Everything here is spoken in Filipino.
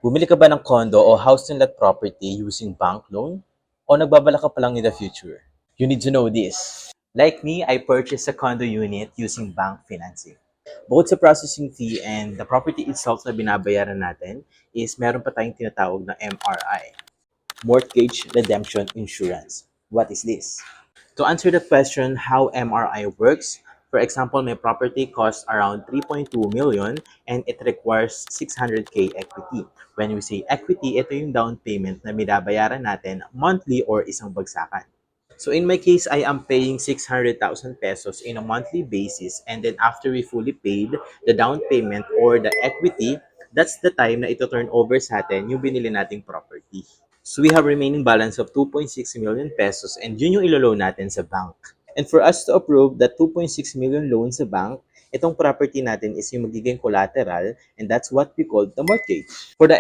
Bumili ka ba ng condo o house and lot property using bank loan? O nagbabala ka pa lang in the future? You need to know this. Like me, I purchased a condo unit using bank financing. Bukod sa processing fee and the property itself na binabayaran natin is meron pa tayong tinatawag na MRI, Mortgage Redemption Insurance. What is this? To answer the question how MRI works, for example, my property costs around 3.2 million and it requires 600k equity. When we say equity, ito yung down payment na binabayaran natin monthly or isang bagsakan. So in my case, I am paying 600,000 pesos in a monthly basis, and then after we fully paid the down payment or the equity, that's the time na ito turn over sa atin yung binili nating property. So we have remaining balance of 2.6 million pesos and yun yung ilo-loan natin sa bank. And for us to approve that 2.6 million loan sa bank, itong property natin is yung magiging collateral and that's what we call the mortgage. For the